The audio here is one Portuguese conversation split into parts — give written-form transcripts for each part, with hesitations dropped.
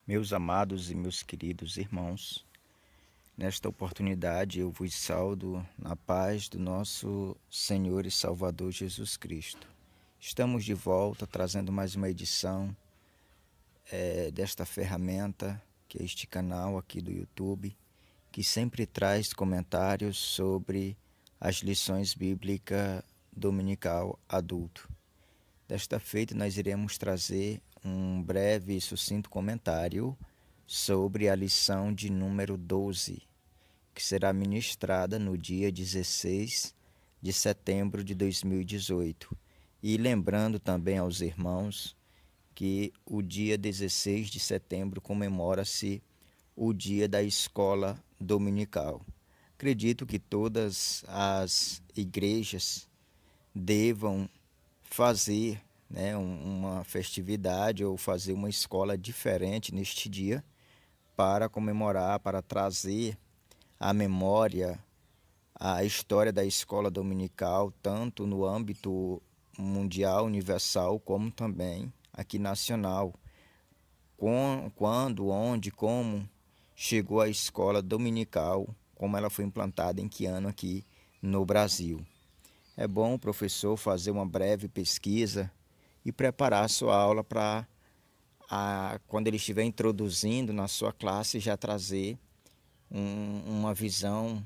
Meus amados e meus queridos irmãos, nesta oportunidade eu vos saudo na paz do nosso Senhor e Salvador Jesus Cristo. Estamos de volta trazendo mais uma edição desta ferramenta, que é este canal aqui do YouTube, que sempre traz comentários sobre as lições bíblicas dominical adulto. Desta feita, nós iremos trazer um breve e sucinto comentário sobre a lição de número 12, que será ministrada no dia 16 de setembro de 2018. E lembrando também aos irmãos que o dia 16 de setembro comemora-se o dia da escola dominical. Acredito que todas as igrejas devam fazer uma festividade ou fazer uma escola diferente neste dia para comemorar, para trazer à memória a história da escola dominical, tanto no âmbito mundial, universal, como também aqui nacional. Quando, onde, como chegou a escola dominical, como ela foi implantada, em que ano aqui no Brasil. É bom o professor fazer uma breve pesquisa e preparar a sua aula para, quando ele estiver introduzindo na sua classe, já trazer uma visão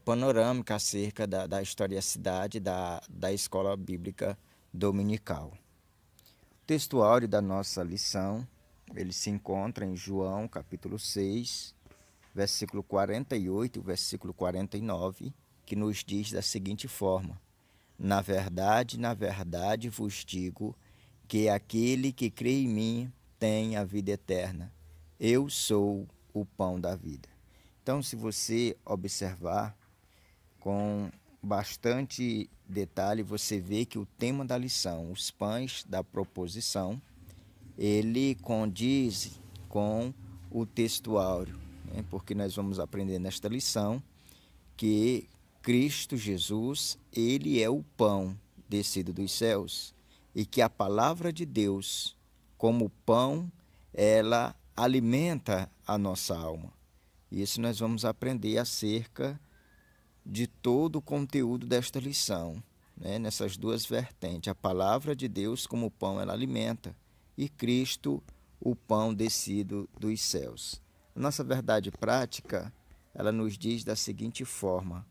panorâmica acerca da historicidade da escola bíblica dominical. O textuário da nossa lição, ele se encontra em João capítulo 6, versículo 48 e versículo 49, que nos diz da seguinte forma: na verdade vos digo que aquele que crê em mim tem a vida eterna. Eu sou o pão da vida. Então, se você observar com bastante detalhe, você vê que o tema da lição, os pães da proposição, ele condiz com o textuário, né? Porque nós vamos aprender nesta lição que Cristo Jesus, ele é o pão descido dos céus e que a palavra de Deus, como pão, ela alimenta a nossa alma. Isso nós vamos aprender acerca de todo o conteúdo desta lição, né? Nessas duas vertentes. A palavra de Deus, como pão, ela alimenta, e Cristo, o pão descido dos céus. A nossa verdade prática, ela nos diz da seguinte forma: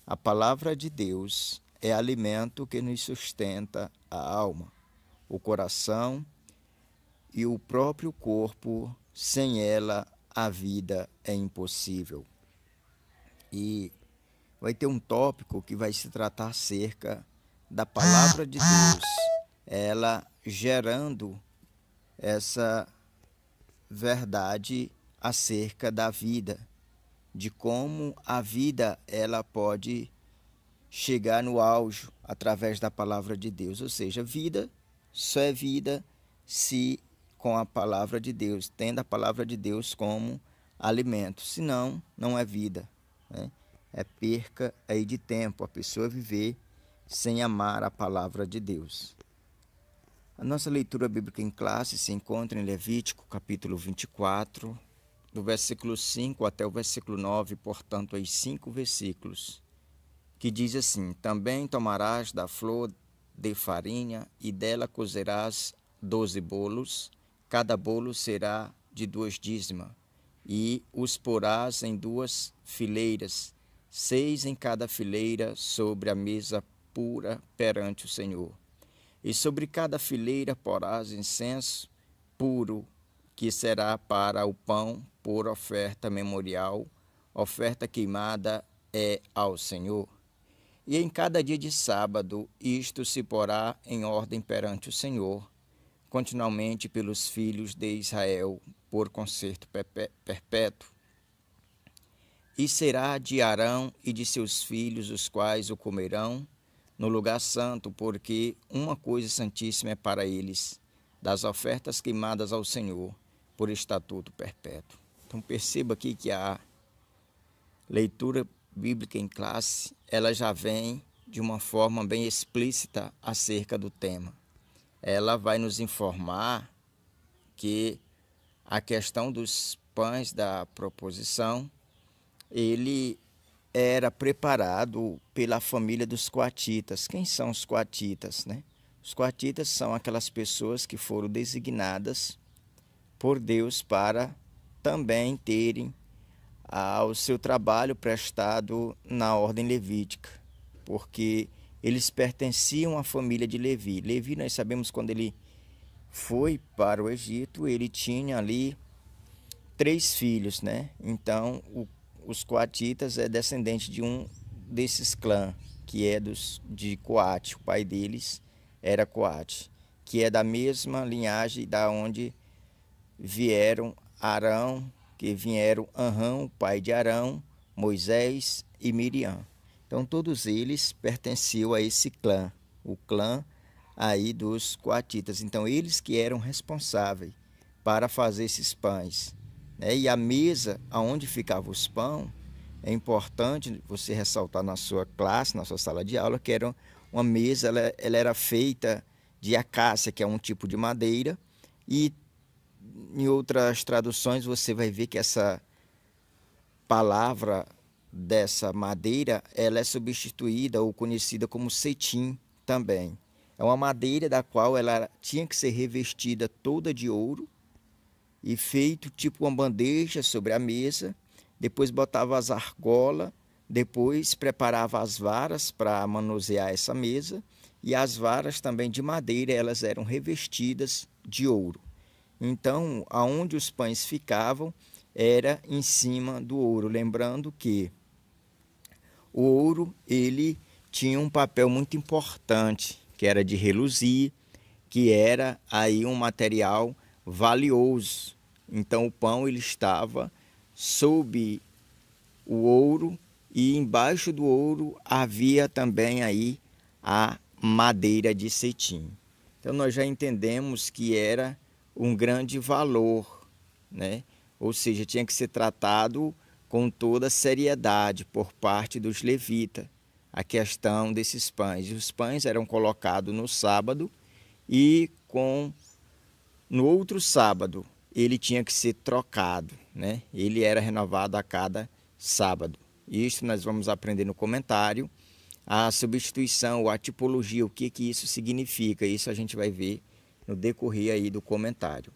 a palavra de Deus é alimento que nos sustenta a alma, o coração e o próprio corpo. Sem ela, a vida é impossível. E vai ter um tópico que vai se tratar acerca da palavra de Deus, ela gerando essa verdade acerca da vida, de como a vida ela pode chegar no auge através da palavra de Deus. Ou seja, vida só é vida se com a palavra de Deus, tendo a palavra de Deus como alimento. Senão, não é vida, né? É perca aí de tempo a pessoa viver sem amar a palavra de Deus. A nossa leitura bíblica em classe se encontra em Levítico, capítulo 24, do versículo 5 até o versículo 9, portanto, aí 5 versículos, que diz assim: também tomarás da flor de farinha e dela cozerás 12 bolos, cada bolo será de 2 dízima, e os porás em 2 fileiras, 6 em cada fileira, sobre a mesa pura perante o Senhor. E sobre cada fileira porás incenso puro, que será para o pão por oferta memorial, oferta queimada é ao Senhor. E em cada dia de sábado isto se porá em ordem perante o Senhor, continuamente pelos filhos de Israel, por concerto perpétuo. E será de Arão e de seus filhos, os quais o comerão, no lugar santo, porque uma coisa santíssima é para eles, das ofertas queimadas ao Senhor, por estatuto perpétuo. Então perceba aqui que a leitura bíblica em classe, ela já vem de uma forma bem explícita acerca do tema. Ela vai nos informar que a questão dos pães da proposição, ele era preparado pela família dos coatitas. Quem são os coatitas, né? Os coatitas são aquelas pessoas que foram designadas por Deus para também terem o seu trabalho prestado na ordem levítica, porque eles pertenciam à família de Levi. Levi, nós sabemos, quando ele foi para o Egito, ele tinha ali 3 filhos, né? Então, os coatitas é descendente de um desses clãs, que é de Coate. O pai deles era Coate, que é da mesma linhagem da onde vieram Arão, que vieram Arão, pai de Arão, Moisés e Miriam. Então, todos eles pertenciam a esse clã, o clã aí dos coatitas. Então, eles que eram responsáveis para fazer esses pães, né? E a mesa onde ficavam os pães, é importante você ressaltar na sua classe, na sua sala de aula, que era uma mesa, ela era feita de acácia, que é um tipo de madeira, e em outras traduções você vai ver que essa palavra dessa madeira, ela é substituída ou conhecida como cetim também. É uma madeira da qual ela tinha que ser revestida toda de ouro e feito tipo uma bandeja sobre a mesa, depois botava as argolas, depois preparava as varas para manusear essa mesa, e as varas também de madeira, elas eram revestidas de ouro. Então, aonde os pães ficavam era em cima do ouro, lembrando que o ouro, ele tinha um papel muito importante, que era de reluzir, que era aí um material valioso. Então o pão ele estava sob o ouro, e embaixo do ouro havia também aí a madeira de cetim. Então nós já entendemos que era um grande valor, né? Ou seja, tinha que ser tratado com toda seriedade por parte dos levitas a questão desses pães. E os pães eram colocados no sábado, e no outro sábado ele tinha que ser trocado, né? Ele era renovado a cada sábado. Isso nós vamos aprender no comentário. A substituição ou a tipologia, o que isso significa, isso a gente vai ver no decorrer aí do comentário.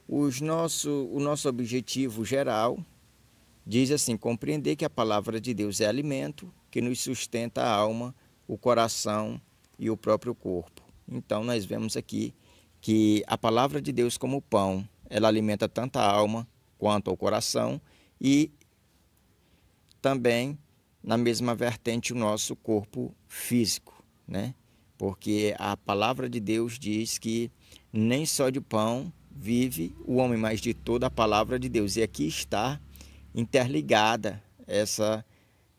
O nosso objetivo geral diz assim: compreender que a palavra de Deus é alimento que nos sustenta a alma, o coração e o próprio corpo. Então nós vemos aqui que a palavra de Deus, como pão, ela alimenta tanto a alma quanto o coração, e também na mesma vertente o nosso corpo físico, né? Porque a palavra de Deus diz que nem só de pão vive o homem, mas de toda a palavra de Deus. E aqui está interligada essa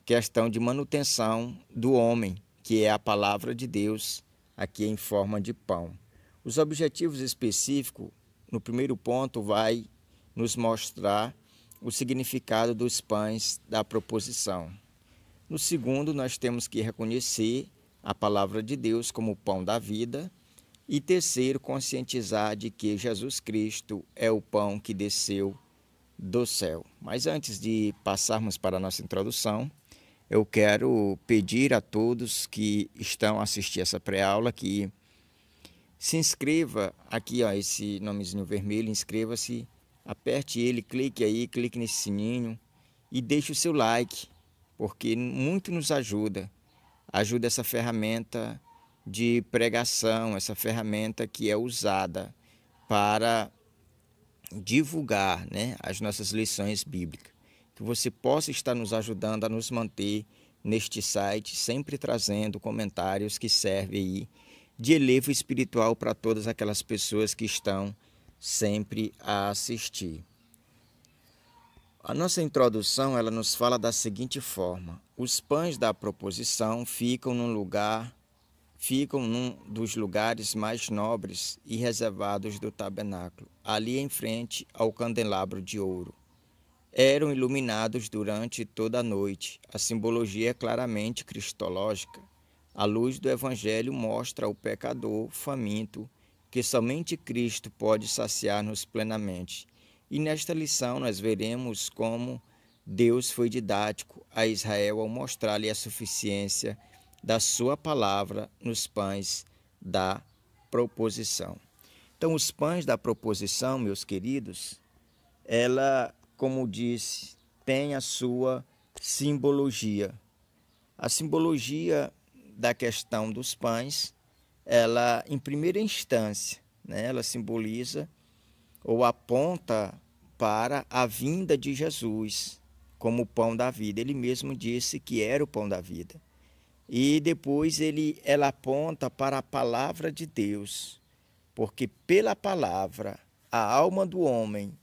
questão de manutenção do homem, que é a palavra de Deus aqui em forma de pão. Os objetivos específicos, no primeiro ponto, vai nos mostrar o significado dos pães da proposição. No segundo, nós temos que reconhecer a palavra de Deus como o pão da vida. E terceiro, conscientizar de que Jesus Cristo é o pão que desceu do céu. Mas antes de passarmos para a nossa introdução, eu quero pedir a todos que estão a assistir essa pré-aula que se inscreva aqui, ó, esse nomezinho vermelho, inscreva-se, aperte ele, clique nesse sininho e deixe o seu like, porque muito nos ajuda essa ferramenta de pregação, essa ferramenta que é usada para divulgar, né, as nossas lições bíblicas. Que você possa estar nos ajudando a nos manter neste site, sempre trazendo comentários que servem aí de elevo espiritual para todas aquelas pessoas que estão sempre a assistir. A nossa introdução, ela nos fala da seguinte forma: os pães da proposição ficam num dos lugares mais nobres e reservados do tabernáculo, ali em frente ao candelabro de ouro. Eram iluminados durante toda a noite. A simbologia é claramente cristológica. A luz do Evangelho mostra ao pecador faminto que somente Cristo pode saciar-nos plenamente. E nesta lição nós veremos como Deus foi didático a Israel ao mostrar-lhe a suficiência da sua palavra nos pães da proposição. Então, os pães da proposição, meus queridos, ela, como disse, tem a sua simbologia. A simbologia da questão dos pães, ela, em primeira instância, né, ela simboliza ou aponta para a vinda de Jesus como o pão da vida. Ele mesmo disse que era o pão da vida. E depois ela aponta para a palavra de Deus, porque pela palavra a alma do homem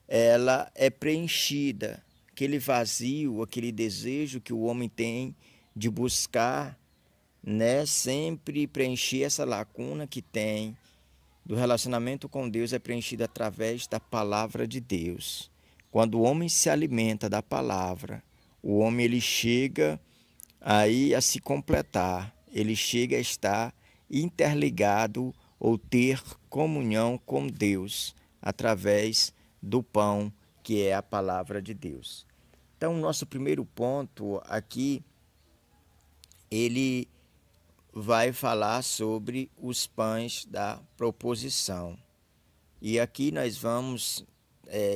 ela é preenchida, aquele vazio, aquele desejo que o homem tem de buscar, né, sempre preencher essa lacuna que tem do relacionamento com Deus é preenchido através da palavra de Deus. Quando o homem se alimenta da palavra, o homem ele chega aí a se completar, ele chega a estar interligado ou ter comunhão com Deus através do pão que é a palavra de Deus. Então, o nosso primeiro ponto aqui, ele vai falar sobre os pães da proposição. E aqui nós vamos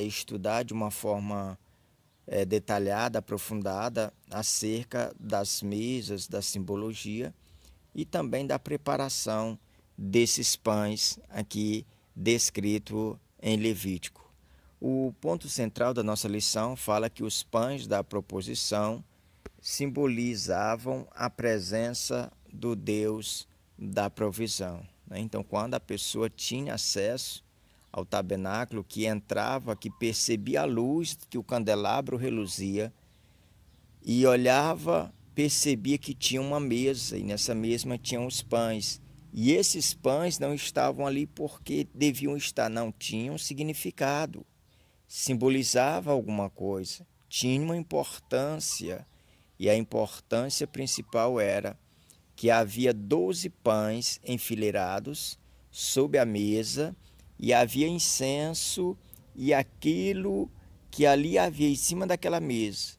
estudar de uma forma detalhada, aprofundada, acerca das mesas, da simbologia e também da preparação desses pães aqui descrito em Levítico. O ponto central da nossa lição fala que os pães da proposição simbolizavam a presença do Deus da provisão. Então, quando a pessoa tinha acesso ao tabernáculo, que entrava, que percebia a luz, que o candelabro reluzia, e olhava, percebia que tinha uma mesa, e nessa mesa tinham os pães. E esses pães não estavam ali porque deviam estar, não, tinham um significado, simbolizava alguma coisa, tinha uma importância, e a importância principal era que havia 12 pães enfileirados sob a mesa, e havia incenso, e aquilo que ali havia em cima daquela mesa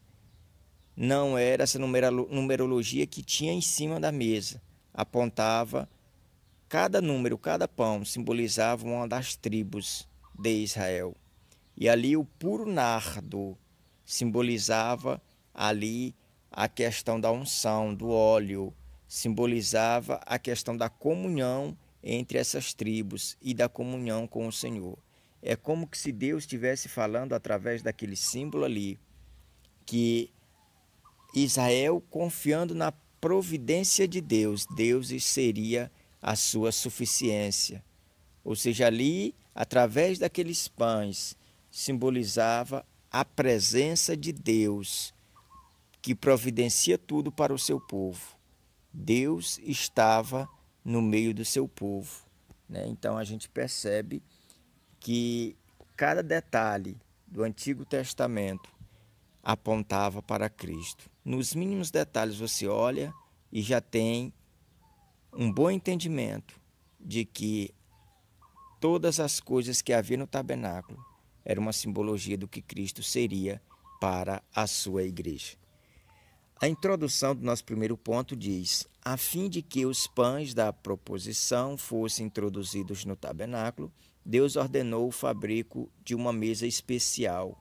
não era essa numerologia que tinha em cima da mesa, apontava cada número, cada pão simbolizava uma das tribos de Israel. E ali o puro nardo simbolizava ali a questão da unção, do óleo, simbolizava a questão da comunhão entre essas tribos e da comunhão com o Senhor. É como que se Deus estivesse falando através daquele símbolo ali, que Israel, confiando na providência de Deus, Deus seria a sua suficiência. Ou seja, ali, através daqueles pães, simbolizava a presença de Deus, que providencia tudo para o seu povo. Deus estava no meio do seu povo, né? Então a gente percebe que cada detalhe do Antigo Testamento apontava para Cristo. Nos mínimos detalhes você olha e já tem um bom entendimento de que todas as coisas que havia no tabernáculo era uma simbologia do que Cristo seria para a sua igreja. A introdução do nosso primeiro ponto diz: a fim de que os pães da proposição fossem introduzidos no tabernáculo, Deus ordenou o fabrico de uma mesa especial.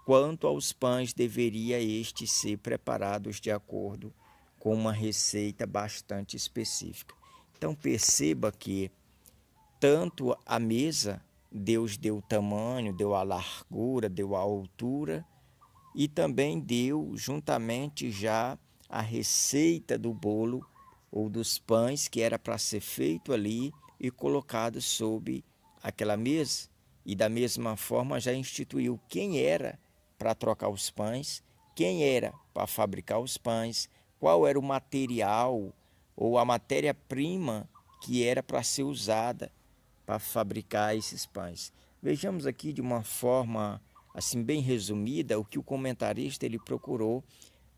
Quanto aos pães, deveria estes ser preparados de acordo com uma receita bastante específica. Então perceba que tanto a mesa, Deus deu o tamanho, deu a largura, deu a altura, e também deu juntamente já a receita do bolo ou dos pães que era para ser feito ali e colocado sob aquela mesa. E da mesma forma já instituiu quem era para trocar os pães, quem era para fabricar os pães, qual era o material ou a matéria-prima que era para ser usada para fabricar esses pães. Vejamos aqui de uma forma assim bem resumida o que o comentarista ele procurou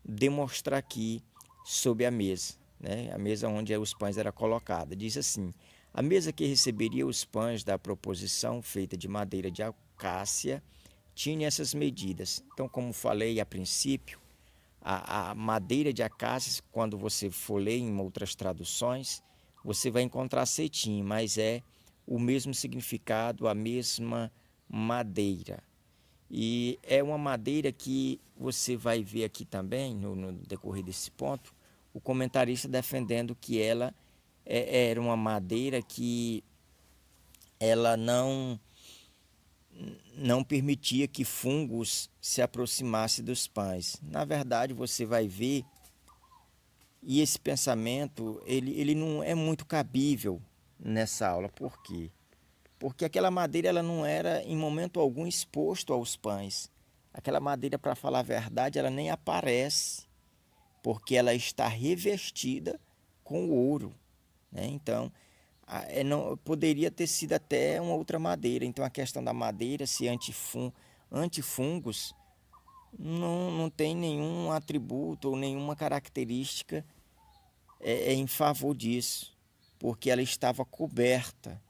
demonstrar aqui sobre a mesa, né? A mesa onde os pães eram colocados. Diz assim: a mesa que receberia os pães da proposição feita de madeira de acácia tinha essas medidas. Então, como falei a princípio, a madeira de acácia, quando você for ler em outras traduções, você vai encontrar cetim, mas é o mesmo significado, a mesma madeira. E é uma madeira que você vai ver aqui também, no decorrer desse ponto, o comentarista defendendo que ela era uma madeira que ela não permitia que fungos se aproximassem dos pães. Na verdade, você vai ver, e esse pensamento ele não é muito cabível nessa aula. Por quê? Porque aquela madeira ela não era em momento algum exposto aos pães. Aquela madeira, para falar a verdade, ela nem aparece, porque ela está revestida com ouro, né? Então, não, poderia ter sido até uma outra madeira. Então, a questão da madeira ser antifungos não tem nenhum atributo ou nenhuma característica em favor disso, porque ela estava coberta,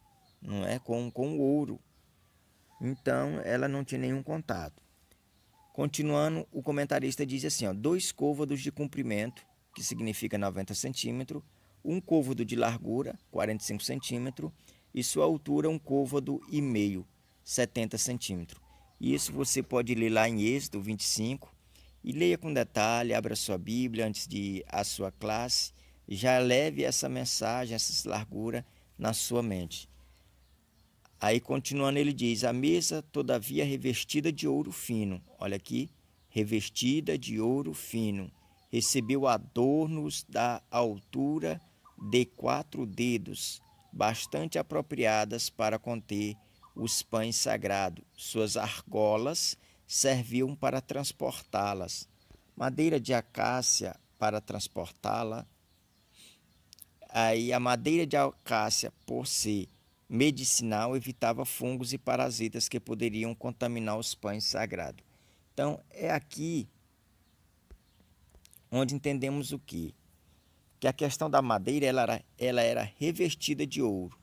não é, com ouro. Então, ela não tinha nenhum contato. Continuando, o comentarista diz assim, ó, 2 côvados de comprimento, que significa 90 centímetros, 1 côvado de largura, 45 centímetros, e sua altura 1 côvado e meio, 70 centímetros. Isso você pode ler lá em Êxodo 25, e leia com detalhe, abra sua Bíblia antes de ir à sua classe, já leve essa mensagem, essa largura na sua mente. Aí, continuando, ele diz, a mesa, todavia, revestida de ouro fino. Olha aqui, revestida de ouro fino. Recebeu adornos da altura de 4 dedos, bastante apropriadas para conter os pães sagrados. Suas argolas serviam para transportá-las. Madeira de acácia para transportá-la. Aí, a madeira de acácia, por ser medicinal, evitava fungos e parasitas que poderiam contaminar os pães sagrados. Então, é aqui onde entendemos o quê? Que a questão da madeira ela era revestida de ouro.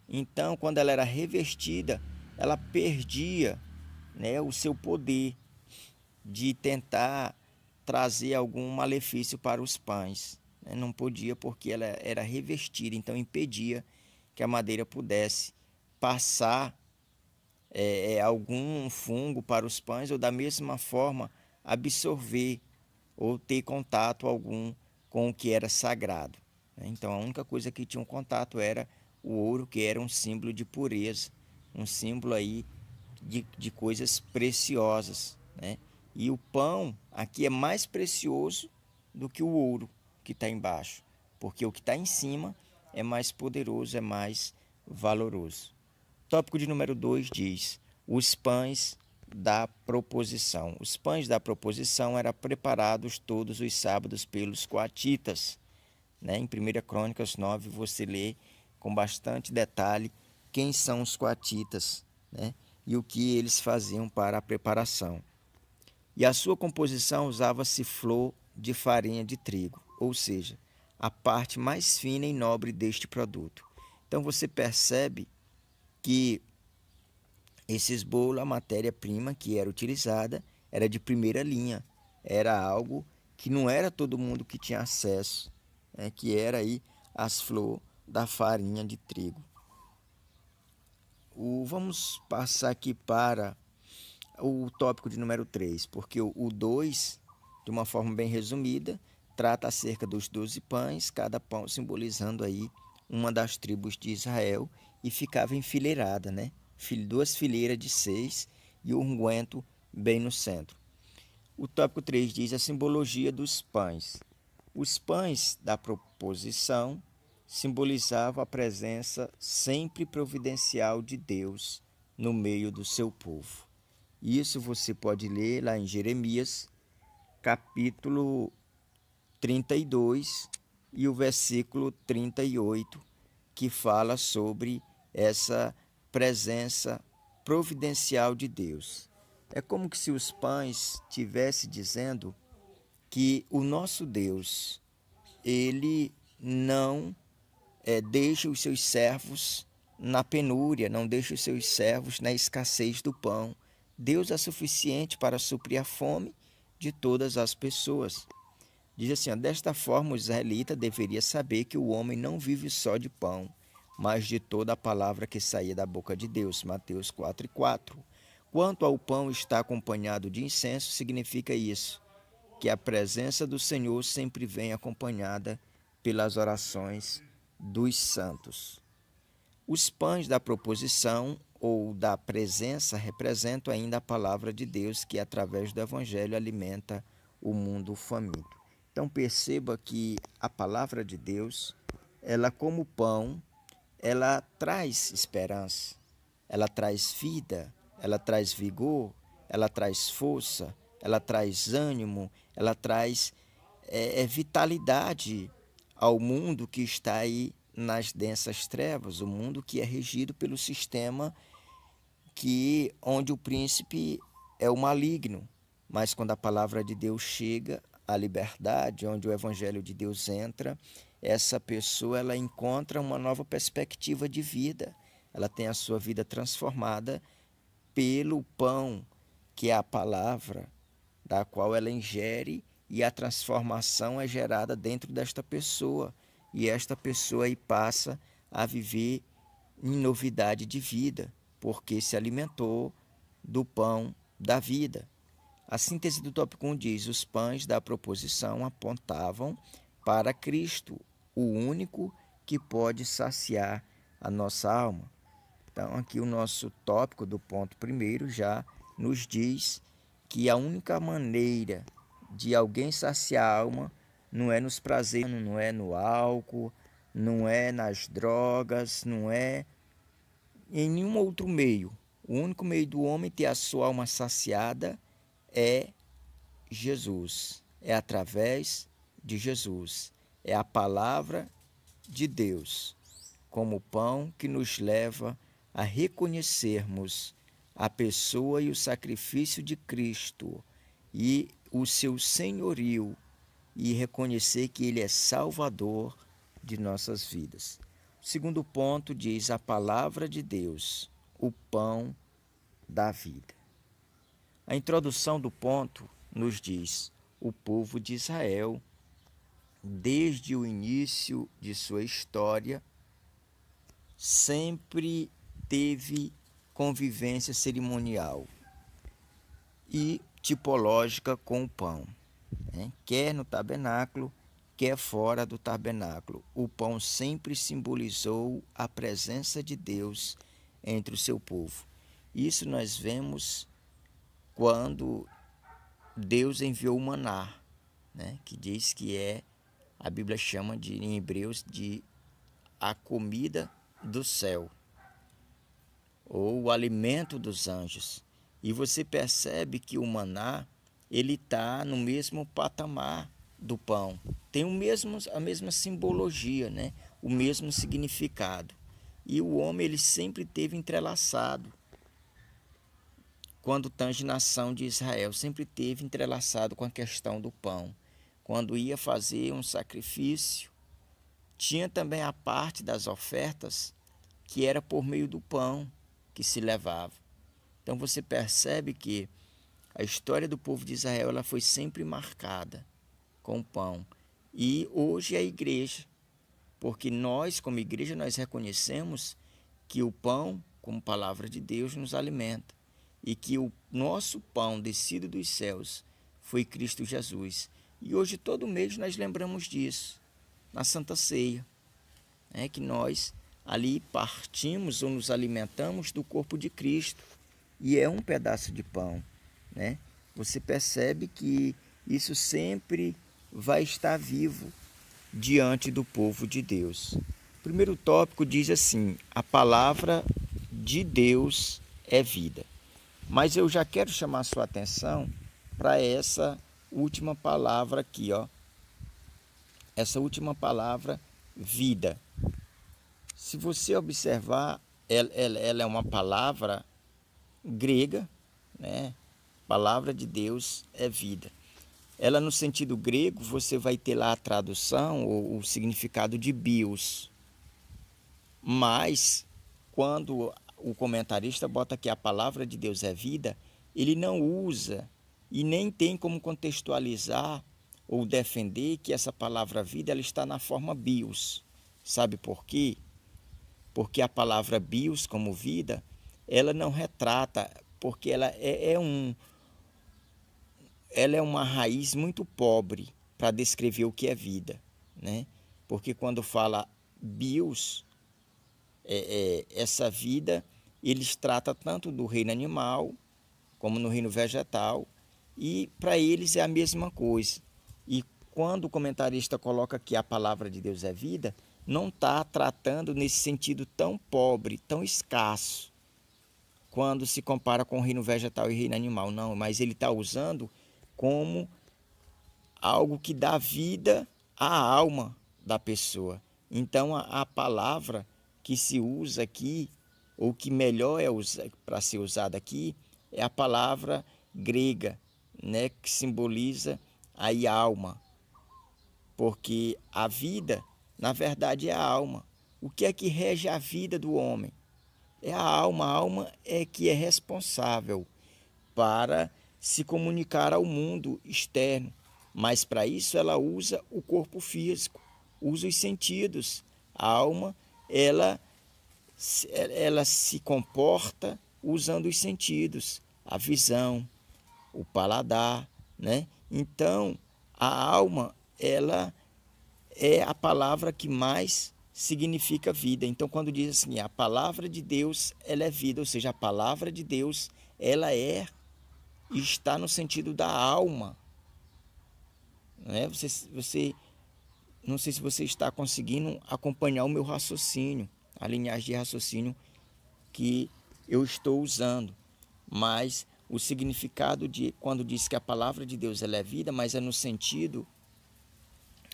Então, quando ela era revestida, ela perdia, né, o seu poder de tentar trazer algum malefício para os pães. Não podia porque ela era revestida, então impedia que a madeira pudesse passar algum fungo para os pães ou da mesma forma absorver ou ter contato algum com o que era sagrado. Então a única coisa que tinha um contato era o ouro, que era um símbolo de pureza, um símbolo aí de coisas preciosas, né? E o pão aqui é mais precioso do que o ouro que está embaixo, porque o que está em cima é mais poderoso, é mais valoroso. Tópico de número 2 diz, os pães da proposição. Os pães da proposição eram preparados todos os sábados pelos coatitas, né? Em 1 Crônicas 9 você lê com bastante detalhe quem são os coatitas, né? E o que eles faziam para a preparação. E a sua composição usava-se flor de farinha de trigo, ou seja, a parte mais fina e nobre deste produto. Então você percebe que esses bolos, a matéria-prima que era utilizada, era de primeira linha. Era algo que não era todo mundo que tinha acesso, né? Que era aí as flores da farinha de trigo. Vamos passar aqui para o tópico de número 3, porque o 2, de uma forma bem resumida, trata acerca dos 12 pães, cada pão simbolizando aí uma das tribos de Israel e ficava enfileirada, né? 2 fileiras de 6 e o unguento bem no centro. O tópico 3 diz a simbologia dos pães. Os pães da proposição simbolizavam a presença sempre providencial de Deus no meio do seu povo. Isso você pode ler lá em Jeremias, capítulo 32 e o versículo 38, que fala sobre essa presença providencial de Deus. É como que se os pães estivessem dizendo que o nosso Deus, ele não deixa os seus servos na penúria, não deixe os seus servos na escassez do pão. Deus é suficiente para suprir a fome de todas as pessoas. Diz assim, ó, desta forma o israelita deveria saber que o homem não vive só de pão, mas de toda a palavra que saía da boca de Deus. Mateus 4:4. Quanto ao pão estar acompanhado de incenso, significa isso, que a presença do Senhor sempre vem acompanhada pelas orações dos santos. Os pães da proposição ou da presença representam ainda a palavra de Deus que, através do Evangelho, alimenta o mundo faminto. Então perceba que a palavra de Deus, ela como pão, ela traz esperança, ela traz vida, ela traz vigor, ela traz força, ela traz ânimo, ela traz vitalidade ao mundo que está aí nas densas trevas, o mundo que é regido pelo sistema onde o príncipe é o maligno. Mas quando a palavra de Deus chega, a liberdade, onde o evangelho de Deus entra, essa pessoa ela encontra uma nova perspectiva de vida. Ela tem a sua vida transformada pelo pão, que é a palavra, da qual ela ingere, e a transformação é gerada dentro desta pessoa. E esta pessoa aí passa a viver em novidade de vida, porque se alimentou do pão da vida. A síntese do tópico 1 diz: os pães da proposição apontavam para Cristo, o único que pode saciar a nossa alma. Então, aqui o nosso tópico do ponto primeiro já nos diz que a única maneira de alguém saciar a alma não é nos prazeres, não é no álcool, não é nas drogas, não é em nenhum outro meio. O único meio do homem ter a sua alma saciada é Jesus, é através de Jesus, é a palavra de Deus, como pão que nos leva a reconhecermos a pessoa e o sacrifício de Cristo e o seu senhorio e reconhecer que Ele é Salvador de nossas vidas. O segundo ponto diz a palavra de Deus, o pão da vida. A introdução do ponto nos diz: o povo de Israel, desde o início de sua história, sempre teve convivência cerimonial e tipológica com o pão, né? Quer no tabernáculo, quer fora do tabernáculo. O pão sempre simbolizou a presença de Deus entre o seu povo. Isso nós vemos quando Deus enviou o maná, né? Que diz que a Bíblia chama em Hebreus de a comida do céu, ou o alimento dos anjos. E você percebe que o maná, ele está no mesmo patamar do pão. Tem a mesma simbologia, né? O mesmo significado. E o homem, ele sempre teve entrelaçado. Quando tange nação de Israel, sempre teve entrelaçado com a questão do pão. Quando ia fazer um sacrifício, tinha também a parte das ofertas que era por meio do pão que se levava. Então você percebe que a história do povo de Israel ela foi sempre marcada com o pão. E hoje é a igreja, porque nós, como igreja, nós reconhecemos que o pão, como palavra de Deus, nos alimenta. E que o nosso pão descido dos céus foi Cristo Jesus. E hoje, todo mês, nós lembramos disso, na Santa Ceia, né? Que nós ali partimos ou nos alimentamos do corpo de Cristo. E é um pedaço de pão, né? Você percebe que isso sempre vai estar vivo diante do povo de Deus. O primeiro tópico diz assim: a palavra de Deus é vida. Mas eu já quero chamar a sua atenção para essa última palavra aqui, ó. Essa última palavra, vida. Se você observar, ela é uma palavra grega, né? Palavra de Deus é vida. Ela, no sentido grego, você vai ter lá a tradução ou o significado de bios. Mas quando o comentarista bota que a palavra de Deus é vida, ele não usa e nem tem como contextualizar ou defender que essa palavra vida ela está na forma bios. Sabe por quê? Porque a palavra bios, como vida, ela não retrata, porque ela é uma raiz muito pobre para descrever o que é vida, né? Porque quando fala bios, essa vida, eles tratam tanto do reino animal como no reino vegetal, e para eles é a mesma coisa. E quando o comentarista coloca que a palavra de Deus é vida, não está tratando nesse sentido tão pobre, tão escasso, quando se compara com o reino vegetal e reino animal. Não, mas ele está usando como algo que dá vida à alma da pessoa. Então, a palavra que se usa aqui, ou que melhor é para ser usada aqui, é a palavra grega, né, que simboliza aí a alma, porque a vida, na verdade, é a alma. O que é que rege a vida do homem? É a alma é que é responsável para se comunicar ao mundo externo, mas para isso ela usa o corpo físico, usa os sentidos. A alma, ela, ela se comporta usando os sentidos, a visão, o paladar, né? Então, a alma, ela é a palavra que mais significa vida. Então, quando diz assim, a palavra de Deus, ela é vida, ou seja, a palavra de Deus, ela é e está no sentido da alma, né? Não sei se você está conseguindo acompanhar o meu raciocínio, a linhagem de raciocínio que eu estou usando, mas o significado de quando diz que a palavra de Deus ela é vida, mas é no sentido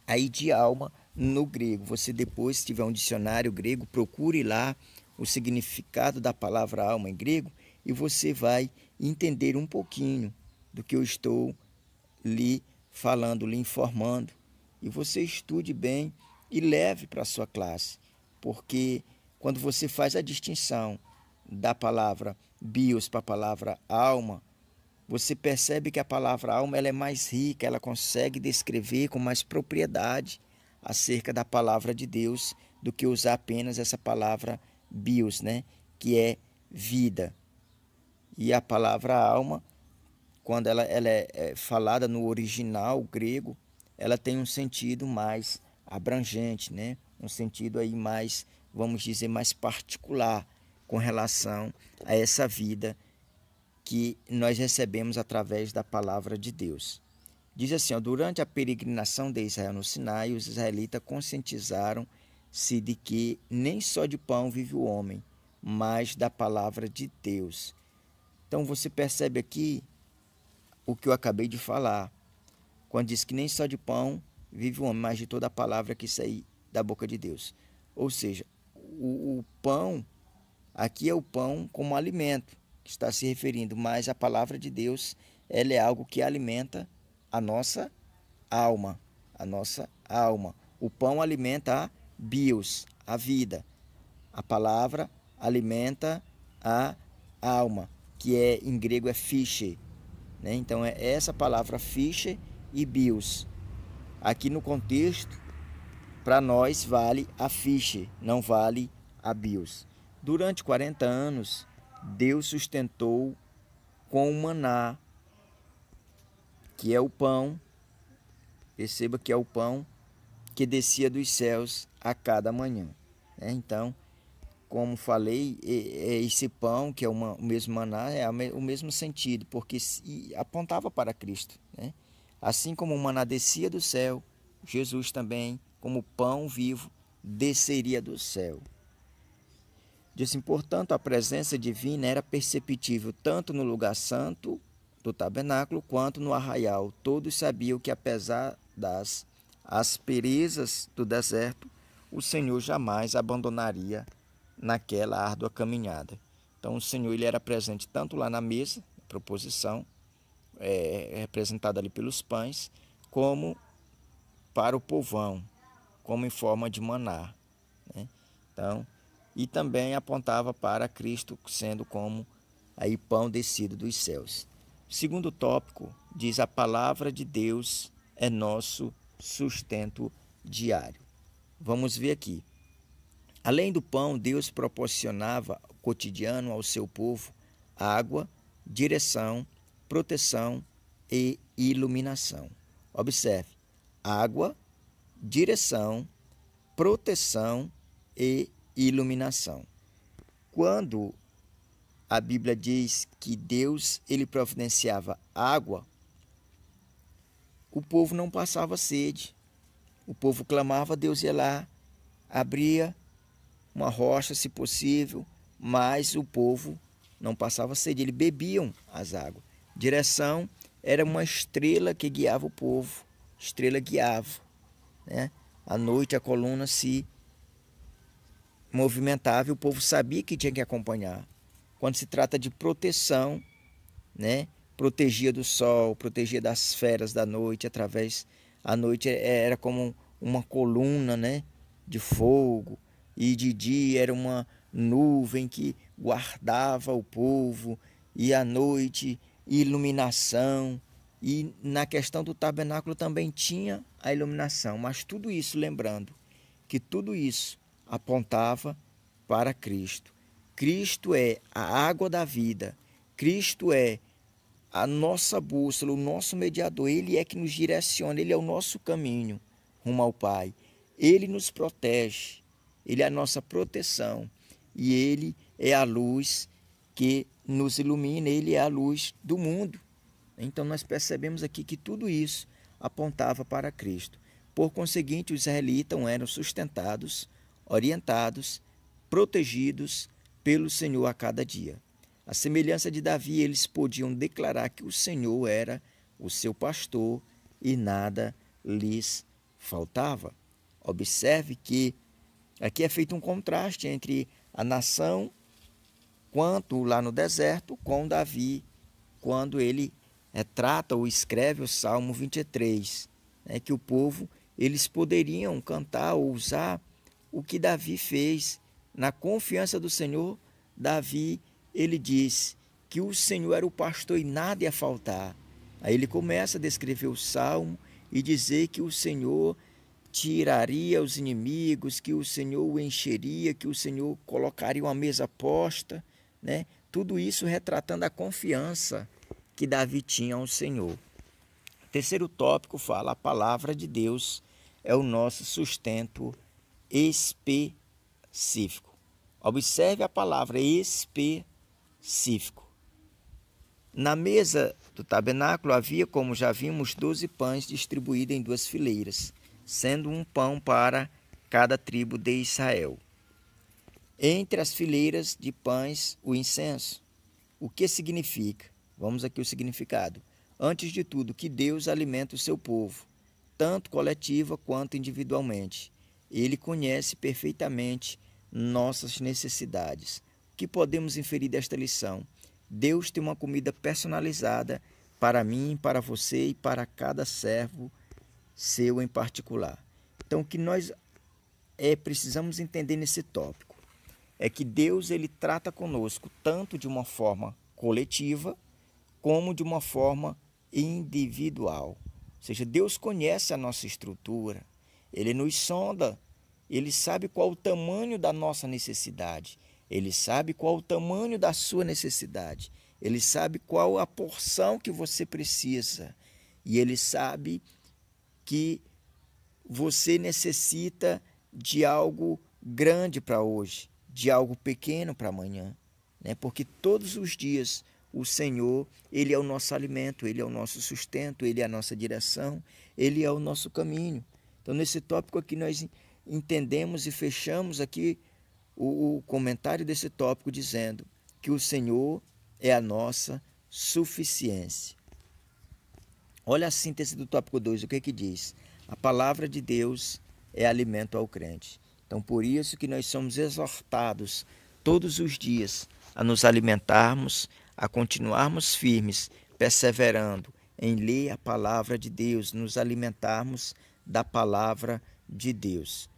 aí de alma no grego. Você depois, se tiver um dicionário grego, procure lá o significado da palavra alma em grego e você vai entender um pouquinho do que eu estou lhe falando, lhe informando. E você estude bem e leve para a sua classe, porque quando você faz a distinção da palavra bios para a palavra alma, você percebe que a palavra alma ela é mais rica, ela consegue descrever com mais propriedade acerca da palavra de Deus do que usar apenas essa palavra bios, né? Que é vida. E a palavra alma, quando ela é falada no original grego, ela tem um sentido mais abrangente, né? Um sentido aí mais, vamos dizer, mais particular com relação a essa vida que nós recebemos através da palavra de Deus. Diz assim, ó, durante a peregrinação de Israel no Sinai, os israelitas conscientizaram-se de que nem só de pão vive o homem, mas da palavra de Deus. Então você percebe aqui o que eu acabei de falar, quando diz que nem só de pão vive o homem, mas de toda a palavra que sair da boca de Deus. Ou seja, o pão, aqui é o pão como alimento, que está se referindo, mas a palavra de Deus, ela é algo que alimenta a nossa alma, a nossa alma. O pão alimenta a bios, a vida. A palavra alimenta a alma, que em grego é fische, né? Então é essa palavra fische e bios. Aqui no contexto, para nós vale a fische, não vale a bios. Durante 40 anos, Deus sustentou com o maná, que é o pão, perceba que é o pão que descia dos céus a cada manhã, né? Então, como falei, esse pão, que é o mesmo maná, é o mesmo sentido, porque apontava para Cristo, né? Assim como o maná descia do céu, Jesus também, como pão vivo, desceria do céu. Diz assim, portanto, a presença divina era perceptível tanto no lugar santo do tabernáculo quanto no arraial. Todos sabiam que, apesar das asperezas do deserto, o Senhor jamais abandonaria naquela árdua caminhada. Então, o Senhor ele era presente tanto lá na mesa, proposição, representada ali pelos pães, como para o povão, como em forma de maná, né? Então, e também apontava para Cristo sendo como aí pão descido dos céus. O segundo tópico diz: a palavra de Deus é nosso sustento diário. Vamos ver aqui. Além do pão, Deus proporcionava cotidiano ao seu povo água, direção, proteção e iluminação. Observe: água, direção, proteção e iluminação. Quando a Bíblia diz que Deus ele providenciava água, o povo não passava sede. O povo clamava, Deus ia lá, abria uma rocha, se possível, mas o povo não passava sede, eles bebiam as águas. Direção era uma estrela que guiava o povo, estrela guiava, né? À noite a coluna se movimentava e o povo sabia que tinha que acompanhar. Quando se trata de proteção, né? Protegia do sol, protegia das feras da noite, através... A noite era como uma coluna, né? De fogo, e de dia era uma nuvem que guardava o povo, e à noite iluminação, e na questão do tabernáculo também tinha a iluminação, mas tudo isso, lembrando que tudo isso apontava para Cristo. Cristo é a água da vida, Cristo é a nossa bússola, o nosso mediador, Ele é que nos direciona, Ele é o nosso caminho rumo ao Pai. Ele nos protege, Ele é a nossa proteção e Ele é a luz que nos ilumina, Ele é a luz do mundo. Então nós percebemos aqui que tudo isso apontava para Cristo. Por conseguinte, os israelitas eram sustentados, orientados, protegidos pelo Senhor a cada dia. A semelhança de Davi, eles podiam declarar que o Senhor era o seu pastor e nada lhes faltava. Observe que aqui é feito um contraste entre a nação, quanto lá no deserto, com Davi, quando ele trata ou escreve o Salmo 23, né, que o povo, eles poderiam cantar ou usar o que Davi fez. Na confiança do Senhor, Davi, ele diz que o Senhor era o pastor e nada ia faltar. Aí ele começa a descrever o Salmo e dizer que o Senhor tiraria os inimigos, que o Senhor o encheria, que o Senhor colocaria uma mesa posta, né? Tudo isso retratando a confiança que Davi tinha ao Senhor. O terceiro tópico fala: a palavra de Deus é o nosso sustento específico. Observe a palavra específico. Na mesa do tabernáculo havia, como já vimos, 12 pães distribuídos em 2 fileiras, sendo um pão para cada tribo de Israel. Entre as fileiras de pães, o incenso. O que significa? Vamos aqui o significado. Antes de tudo, que Deus alimenta o seu povo, tanto coletiva quanto individualmente. Ele conhece perfeitamente nossas necessidades. O que podemos inferir desta lição? Deus tem uma comida personalizada para mim, para você e para cada servo seu em particular. Então, o que nós precisamos entender nesse tópico é que Deus ele trata conosco tanto de uma forma coletiva como de uma forma individual. Ou seja, Deus conhece a nossa estrutura, Ele nos sonda, Ele sabe qual o tamanho da nossa necessidade, Ele sabe qual o tamanho da sua necessidade, Ele sabe qual a porção que você precisa e Ele sabe que você necessita de algo grande para hoje, de algo pequeno para amanhã, né? Porque todos os dias o Senhor, Ele é o nosso alimento, Ele é o nosso sustento, Ele é a nossa direção, Ele é o nosso caminho. Então, nesse tópico aqui, nós entendemos e fechamos aqui o comentário desse tópico dizendo que o Senhor é a nossa suficiência. Olha a síntese do tópico 2, o que que diz? A palavra de Deus é alimento ao crente. Então, por isso que nós somos exortados todos os dias a nos alimentarmos, a continuarmos firmes, perseverando em ler a palavra de Deus, nos alimentarmos da palavra de Deus.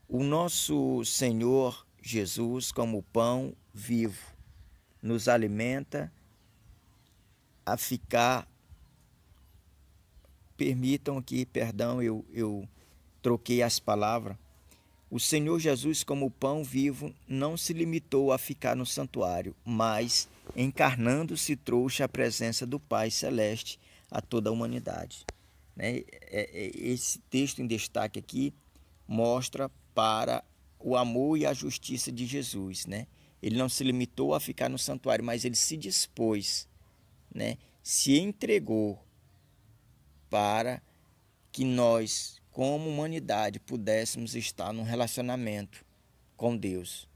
O nosso Senhor, Jesus como pão vivo nos alimenta a ficar. Permitam aqui, perdão, eu troquei as palavras. O Senhor Jesus, como pão vivo, não se limitou a ficar no santuário, mas, encarnando-se, trouxe a presença do Pai Celeste a toda a humanidade. Esse texto em destaque aqui mostra para o amor e a justiça de Jesus. Ele não se limitou a ficar no santuário, mas ele se dispôs, se entregou para que nós, como humanidade, pudéssemos estar num relacionamento com Deus.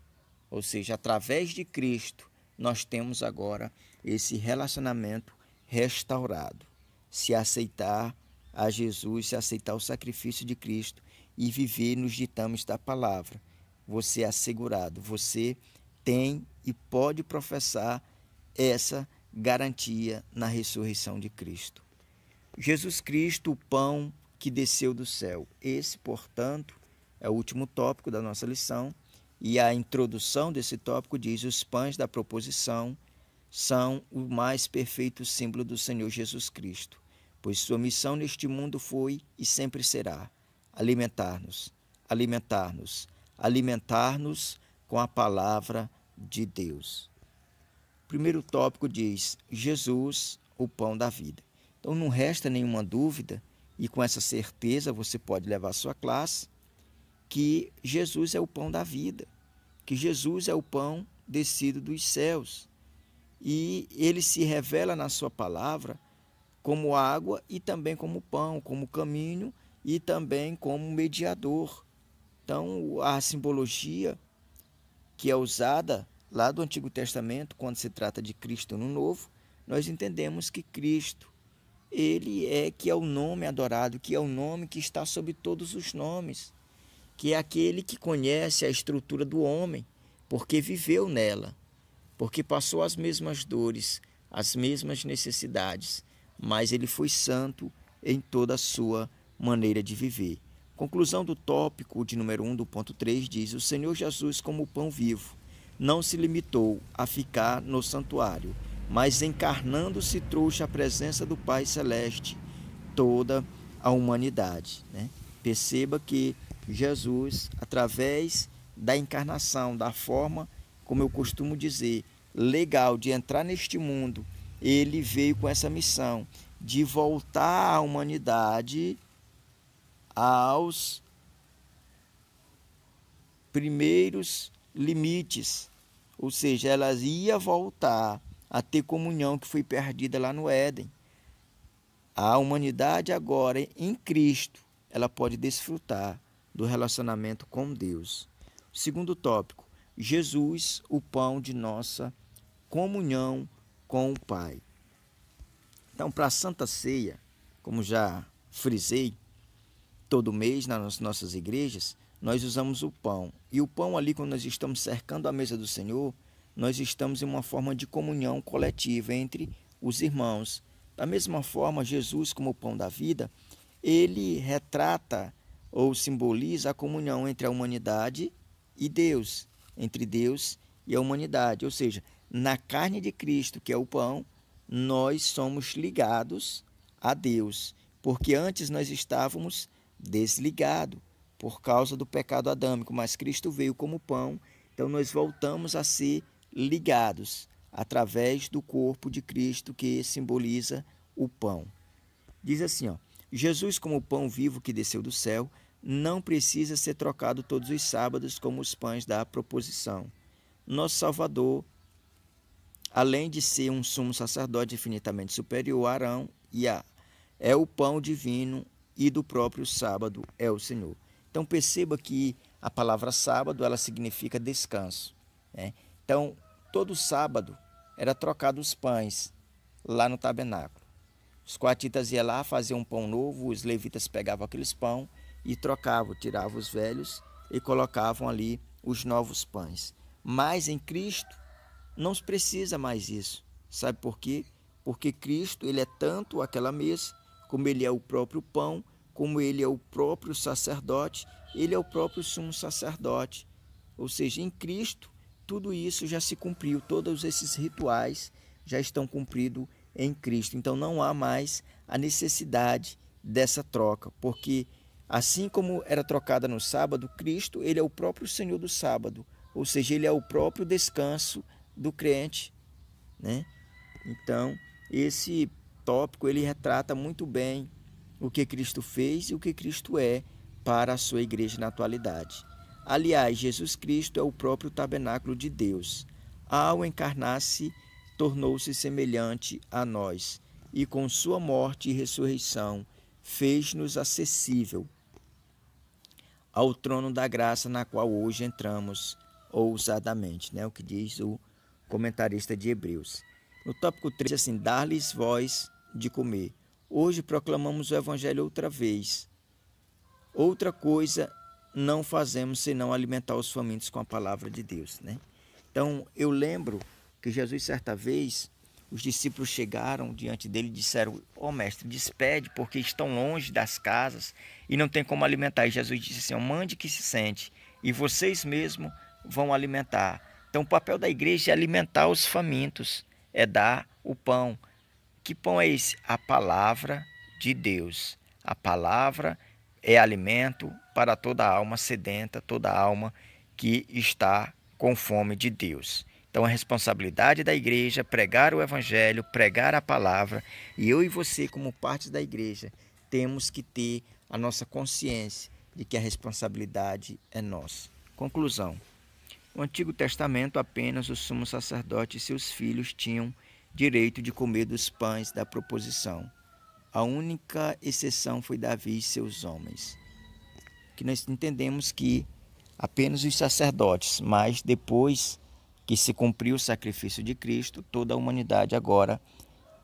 Ou seja, através de Cristo, nós temos agora esse relacionamento restaurado. Se aceitar a Jesus, se aceitar o sacrifício de Cristo e viver nos ditames da palavra, você é assegurado, você tem e pode professar essa garantia na ressurreição de Cristo. Jesus Cristo, o pão que desceu do céu. Esse, portanto, é o último tópico da nossa lição, e a introdução desse tópico diz: os pães da proposição são o mais perfeito símbolo do Senhor Jesus Cristo, pois sua missão neste mundo foi e sempre será alimentar-nos, alimentar-nos, alimentar-nos com a palavra de Deus. O primeiro tópico diz: Jesus, o pão da vida. Então não resta nenhuma dúvida, e com essa certeza você pode levar a sua classe, que Jesus é o pão da vida, que Jesus é o pão descido dos céus. E ele se revela na sua palavra como água e também como pão, como caminho e também como mediador. Então a simbologia que é usada lá do Antigo Testamento, quando se trata de Cristo no Novo, nós entendemos que Cristo, ele que é o nome adorado, que é o nome que está sobre todos os nomes, que é aquele que conhece a estrutura do homem, porque viveu nela, porque passou as mesmas dores, as mesmas necessidades, mas ele foi santo em toda a sua maneira de viver. Conclusão do tópico de número 1 do ponto 3 diz: o Senhor Jesus, como pão vivo, não se limitou a ficar no santuário, mas encarnando-se trouxe a presença do Pai Celeste toda a humanidade. Perceba que Jesus, através da encarnação, da forma, como eu costumo dizer, legal de entrar neste mundo, ele veio com essa missão de voltar a humanidade aos primeiros limites, ou seja, ela ia voltar a ter comunhão que foi perdida lá no Éden. A humanidade agora, em Cristo, ela pode desfrutar do relacionamento com Deus. Segundo tópico: Jesus, o pão de nossa comunhão com o Pai. Então, para a Santa Ceia, como já frisei, todo mês nas nossas igrejas, nós usamos o pão. E o pão ali, quando nós estamos cercando a mesa do Senhor, nós estamos em uma forma de comunhão coletiva entre os irmãos. Da mesma forma, Jesus, como o pão da vida, ele retrata ou simboliza a comunhão entre a humanidade e Deus, entre Deus e a humanidade. Ou seja, na carne de Cristo, que é o pão, nós somos ligados a Deus, porque antes nós estávamos desligados por causa do pecado adâmico, mas Cristo veio como pão, então nós voltamos a ser ligados através do corpo de Cristo, que simboliza o pão. Diz assim, Jesus, como o pão vivo que desceu do céu, não precisa ser trocado todos os sábados como os pães da proposição. Nosso Salvador, além de ser um sumo sacerdote infinitamente superior a Arão, é o pão divino e do próprio sábado é o Senhor. Então perceba que a palavra sábado, ela significa descanso. Então, todo sábado era trocado os pães lá no tabernáculo. Os coatitas iam lá, faziam um pão novo, os levitas pegavam aqueles pão e trocavam, tiravam os velhos e colocavam ali os novos pães. Mas em Cristo não se precisa mais isso. Sabe por quê? Porque Cristo, ele é tanto aquela mesa, como ele é o próprio pão, como ele é o próprio sacerdote, ele é o próprio sumo sacerdote. Ou seja, em Cristo, tudo isso já se cumpriu, todos esses rituais já estão cumpridos em Cristo. Então não há mais a necessidade dessa troca, porque assim como era trocada no sábado, Cristo, ele é o próprio Senhor do sábado, ou seja, ele é o próprio descanso do crente, né? Então, esse tópico ele retrata muito bem o que Cristo fez e o que Cristo é para a sua igreja na atualidade. Aliás, Jesus Cristo é o próprio tabernáculo de Deus. Ao encarnar-se, tornou-se semelhante a nós e com sua morte e ressurreição fez-nos acessível ao trono da graça na qual hoje entramos ousadamente, né? O que diz o comentarista de Hebreus. No tópico 3, assim, dar-lhes voz de comer. Hoje proclamamos o evangelho outra vez. Outra coisa não fazemos senão alimentar os famintos com a palavra de Deus, né? Então, eu lembro que Jesus, certa vez, os discípulos chegaram diante dele e disseram: ó mestre, despede, porque estão longe das casas e não tem como alimentar. E Jesus disse assim: mande que se sente, e vocês mesmos vão alimentar. Então, o papel da igreja é alimentar os famintos, é dar o pão. Que pão é esse? A palavra de Deus. A palavra é alimento para toda alma sedenta, toda alma que está com fome de Deus. Então, a responsabilidade da igreja é pregar o evangelho, pregar a palavra, e eu e você, como parte da igreja, temos que ter a nossa consciência de que a responsabilidade é nossa. Conclusão. No Antigo Testamento, apenas o sumo sacerdote e seus filhos tinham direito de comer dos pães da proposição. A única exceção foi Davi e seus homens. Que nós entendemos que apenas os sacerdotes, mas depois que se cumpriu o sacrifício de Cristo, toda a humanidade agora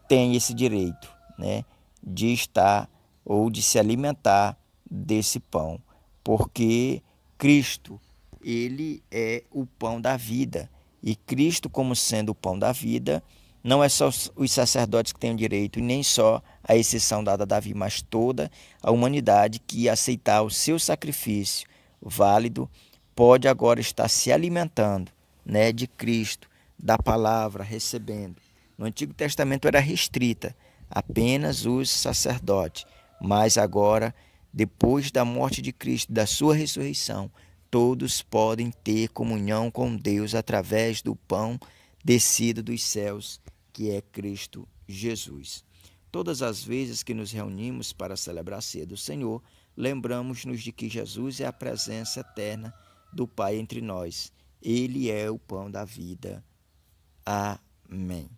tem esse direito, né, de estar ou de se alimentar desse pão, porque Cristo, ele é o pão da vida, e Cristo, como sendo o pão da vida, não é só os sacerdotes que têm o direito, e nem só a exceção dada a Davi, mas toda a humanidade que aceitar o seu sacrifício válido, pode agora estar se alimentando, né, de Cristo, da palavra, recebendo. No Antigo Testamento era restrita apenas os sacerdotes, mas agora, depois da morte de Cristo, da sua ressurreição, todos podem ter comunhão com Deus através do pão descido dos céus, que é Cristo Jesus. Todas as vezes que nos reunimos para celebrar a ceia do Senhor, lembramos-nos de que Jesus é a presença eterna do Pai entre nós. Ele é o pão da vida. Amém.